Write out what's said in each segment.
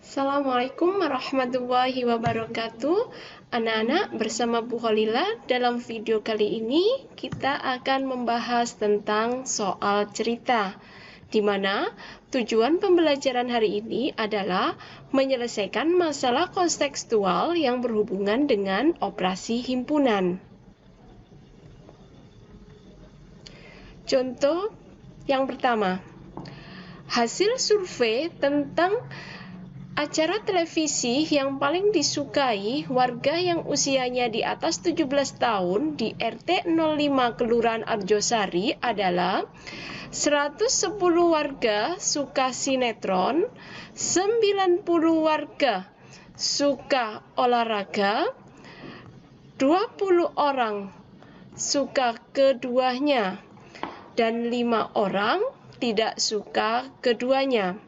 Assalamualaikum warahmatullahi wabarakatuh. Anak-anak, bersama Bu Khalila, dalam video kali ini kita akan membahas tentang soal cerita, di mana tujuan pembelajaran hari ini adalah menyelesaikan masalah kontekstual yang berhubungan dengan operasi himpunan. Contoh yang pertama, hasil survei tentang acara televisi yang paling disukai warga yang usianya di atas 17 tahun di RT 05 Kelurahan Arjosari adalah 110 warga suka sinetron, 90 warga suka olahraga, 20 orang suka keduanya, dan 5 orang tidak suka keduanya.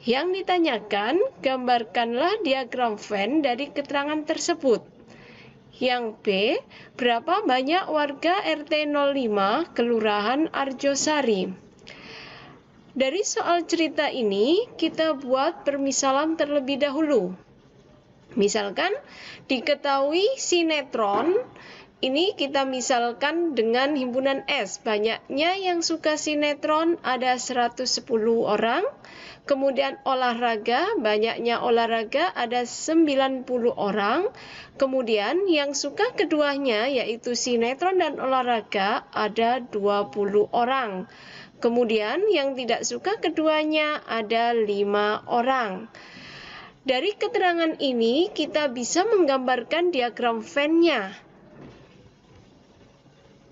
Yang ditanyakan, gambarkanlah diagram Venn dari keterangan tersebut. Yang B, berapa banyak warga RT 05 Kelurahan Arjosari? Dari soal cerita ini, kita buat permisalan terlebih dahulu. Misalkan, diketahui sinetron, ini kita misalkan dengan himpunan S. Banyaknya yang suka sinetron ada 110 orang. Kemudian olahraga, banyaknya olahraga ada 90 orang. Kemudian yang suka keduanya yaitu sinetron dan olahraga ada 20 orang. Kemudian yang tidak suka keduanya ada 5 orang. Dari keterangan ini kita bisa menggambarkan diagram Venn-nya.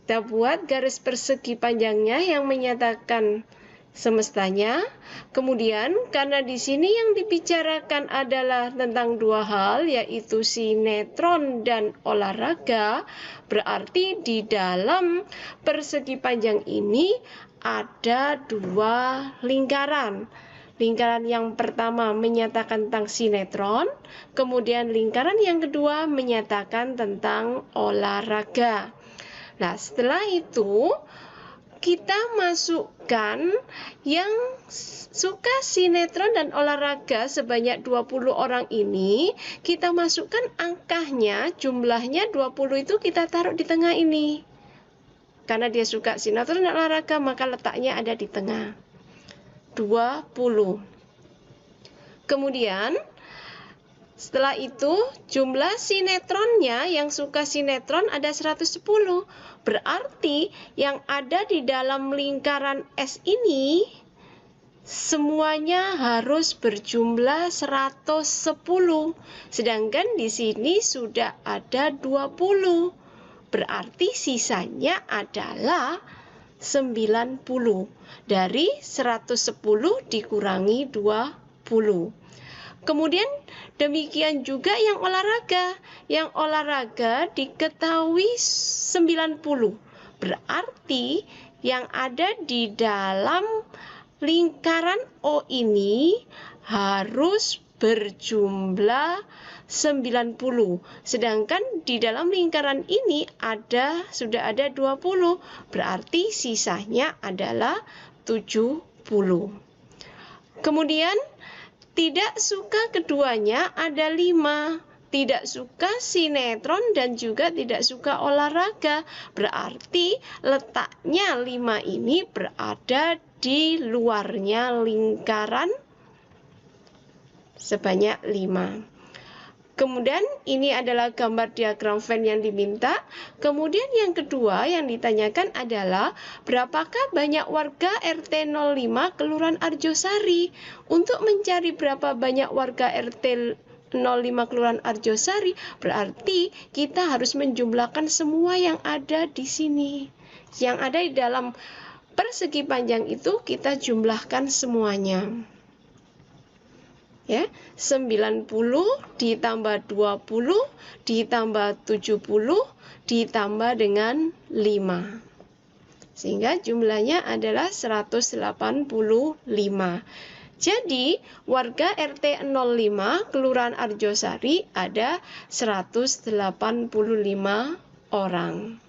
Kita buat garis persegi panjangnya yang menyatakan semestanya. Kemudian karena di sini yang dibicarakan adalah tentang dua hal, yaitu sinetron dan olahraga, berarti di dalam persegi panjang ini ada dua lingkaran. Lingkaran yang pertama menyatakan tentang sinetron, kemudian lingkaran yang kedua menyatakan tentang olahraga. Nah, setelah itu kita masukkan yang suka sinetron dan olahraga sebanyak 20 orang ini, kita masukkan angkanya, jumlahnya 20 itu kita taruh di tengah ini. Karena dia suka sinetron dan olahraga, maka letaknya ada di tengah. 20. Kemudian setelah itu, jumlah sinetronnya yang suka sinetron ada 110. Berarti yang ada di dalam lingkaran S ini semuanya harus berjumlah 110. Sedangkan di sini sudah ada 20. Berarti sisanya adalah 90. Dari 110 dikurangi 20. Kemudian demikian juga yang olahraga. Yang olahraga diketahui 90. Berarti yang ada di dalam lingkaran O ini harus berjumlah 90. Sedangkan di dalam lingkaran ini sudah ada 20. Berarti sisanya adalah 70. Kemudian tidak suka keduanya ada 5. Tidak suka sinetron dan juga tidak suka olahraga. Berarti letaknya 5 ini berada di luarnya lingkaran sebanyak 5. Kemudian ini adalah gambar diagram Venn yang diminta. Kemudian yang kedua yang ditanyakan adalah berapakah banyak warga RT 05 Kelurahan Arjosari. Untuk mencari berapa banyak warga RT 05 Kelurahan Arjosari, berarti kita harus menjumlahkan semua yang ada di sini. Yang ada di dalam persegi panjang itu kita jumlahkan semuanya. Ya, 90 ditambah 20 ditambah 70 ditambah dengan 5. Sehingga jumlahnya adalah 185. Jadi, warga RT 05 Kelurahan Arjosari ada 185 orang.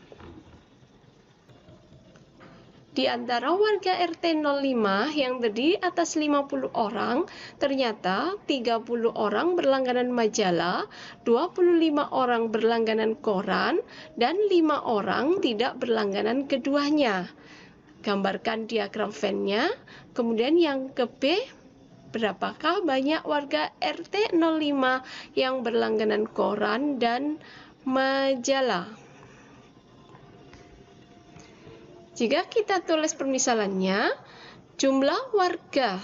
Di antara warga RT 05 yang terdiri atas 50 orang, ternyata 30 orang berlangganan majalah, 25 orang berlangganan koran, dan 5 orang tidak berlangganan keduanya. Gambarkan diagram Venn-nya. Kemudian yang ke B, berapakah banyak warga RT 05 yang berlangganan koran dan majalah? Jika kita tulis permisalannya, jumlah warga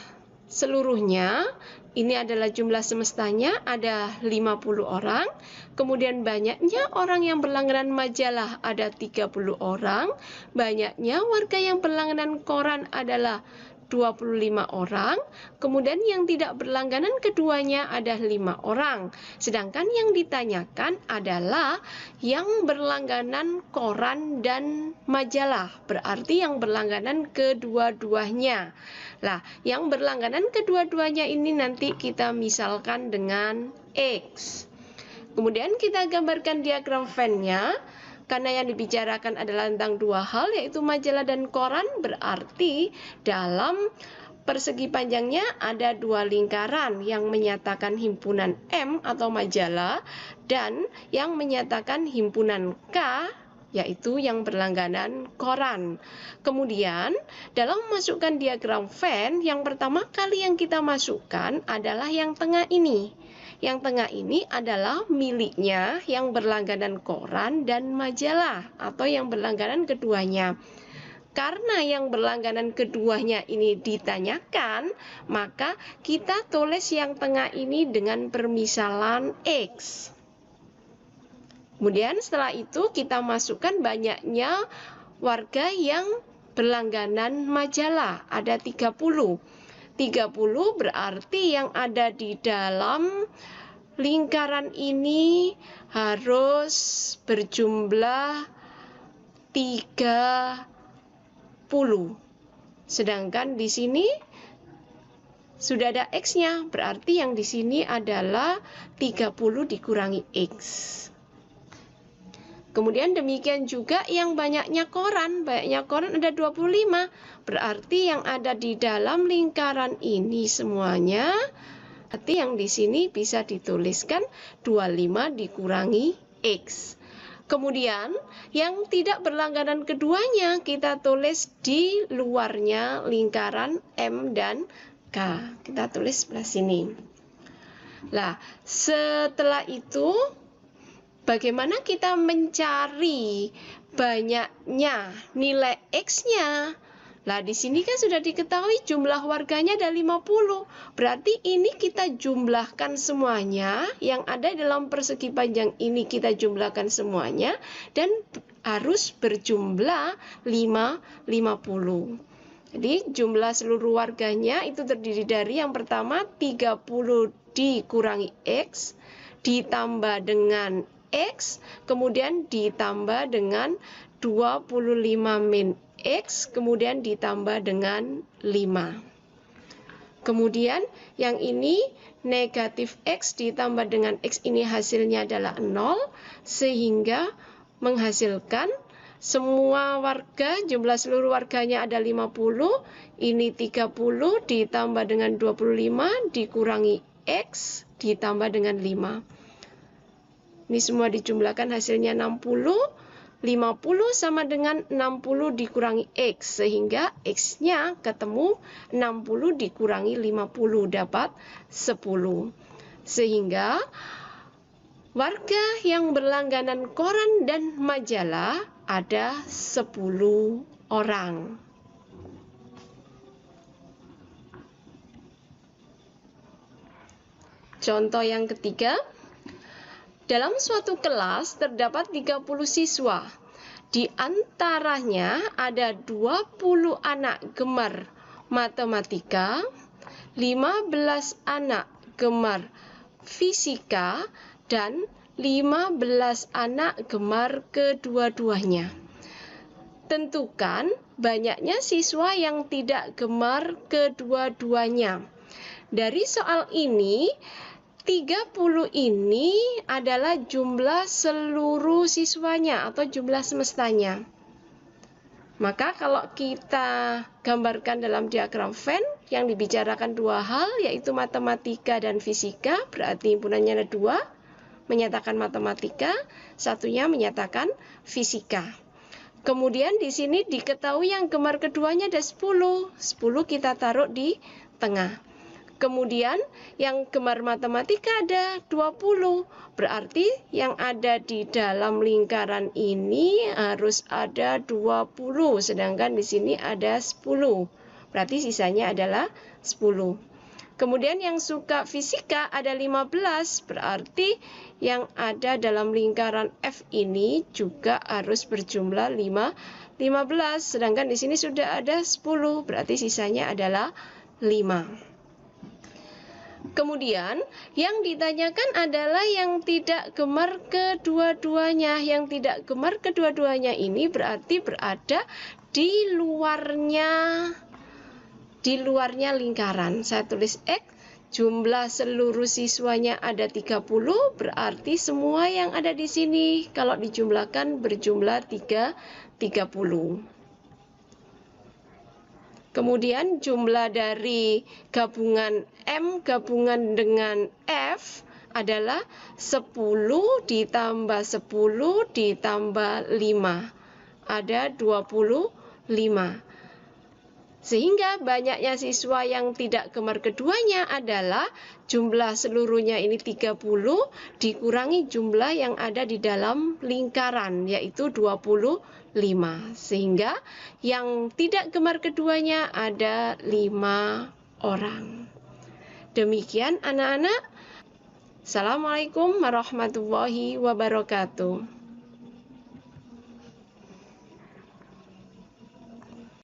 seluruhnya, ini adalah jumlah semestanya, ada 50 orang. Kemudian banyaknya orang yang berlangganan majalah ada 30 orang. Banyaknya warga yang berlangganan koran adalah 25 orang, kemudian yang tidak berlangganan keduanya ada 5 orang. Sedangkan yang ditanyakan adalah yang berlangganan koran dan majalah, berarti yang berlangganan kedua-duanya. Lah, yang berlangganan kedua-duanya ini nanti kita misalkan dengan X. Kemudian kita gambarkan diagram Venn-nya. Karena yang dibicarakan adalah tentang dua hal, yaitu majalah dan koran, berarti dalam persegi panjangnya ada dua lingkaran yang menyatakan himpunan M atau majalah dan yang menyatakan himpunan K, yaitu yang berlangganan koran. Kemudian dalam memasukkan diagram Venn, yang pertama kali yang kita masukkan adalah yang tengah ini. Yang tengah ini adalah miliknya yang berlangganan koran dan majalah atau yang berlangganan keduanya. Karena yang berlangganan keduanya ini ditanyakan, maka kita tulis yang tengah ini dengan permisalan X. Kemudian setelah itu kita masukkan banyaknya warga yang berlangganan majalah, ada 30. 30 berarti yang ada di dalam lingkaran ini harus berjumlah 30. Sedangkan di sini sudah ada X-nya, berarti yang di sini adalah 30 dikurangi X. Kemudian demikian juga yang banyaknya koran ada 25. Berarti yang ada di dalam lingkaran ini semuanya, berarti yang di sini bisa dituliskan 25 dikurangi X. Kemudian yang tidak berlangganan keduanya kita tulis di luarnya lingkaran M dan K. Kita tulis sebelah sini. Nah, setelah itu bagaimana kita mencari banyaknya nilai X-nya? Nah, di sini kan sudah diketahui jumlah warganya ada 50. Berarti ini kita jumlahkan semuanya. Yang ada dalam persegi panjang ini kita jumlahkan semuanya. Dan harus berjumlah 50. Jadi jumlah seluruh warganya itu terdiri dari yang pertama 30 dikurangi X. Ditambah dengan X, kemudian ditambah dengan 25 min X, kemudian ditambah dengan 5. Kemudian yang ini negatif X ditambah dengan X ini hasilnya adalah 0, sehingga menghasilkan semua warga, jumlah seluruh warganya ada 50, ini 30 ditambah dengan 25 dikurangi X ditambah dengan 5. Ini semua dijumlahkan hasilnya 60. 50 sama dengan 60 dikurangi X, sehingga X-nya ketemu 60 dikurangi 50 dapat 10. Sehingga warga yang berlangganan koran dan majalah ada 10 orang. Contoh yang ketiga. Dalam suatu kelas terdapat 30 siswa. Di antaranya ada 20 anak gemar matematika, 15 anak gemar fisika, dan 15 anak gemar kedua-duanya. Tentukan banyaknya siswa yang tidak gemar kedua-duanya. Dari soal ini, 30 ini adalah jumlah seluruh siswanya atau jumlah semestanya. Maka kalau kita gambarkan dalam diagram Venn yang dibicarakan dua hal, yaitu matematika dan fisika, berarti himpunannya ada dua, menyatakan matematika, satunya menyatakan fisika. Kemudian di sini diketahui yang gemar keduanya ada 10. 10 kita taruh di tengah. Kemudian yang gemar matematika ada 20. Berarti yang ada di dalam lingkaran ini harus ada 20. Sedangkan di sini ada 10. Berarti sisanya adalah 10. Kemudian yang suka fisika ada 15. Berarti yang ada dalam lingkaran F ini juga harus berjumlah 15. Sedangkan di sini sudah ada 10. Berarti sisanya adalah 5. Kemudian yang ditanyakan adalah yang tidak gemar kedua-duanya. Yang tidak gemar kedua-duanya ini berarti berada di luarnya lingkaran. Saya tulis X, jumlah seluruh siswanya ada 30, berarti semua yang ada di sini kalau dijumlahkan berjumlah 30. Kemudian jumlah dari gabungan M gabungan dengan F adalah 10 ditambah 10 ditambah 5. Ada 25. Sehingga banyaknya siswa yang tidak gemar keduanya adalah jumlah seluruhnya ini 30 dikurangi jumlah yang ada di dalam lingkaran, yaitu 25. Sehingga yang tidak gemar keduanya ada 5 orang. Demikian anak-anak. Assalamualaikum warahmatullahi wabarakatuh.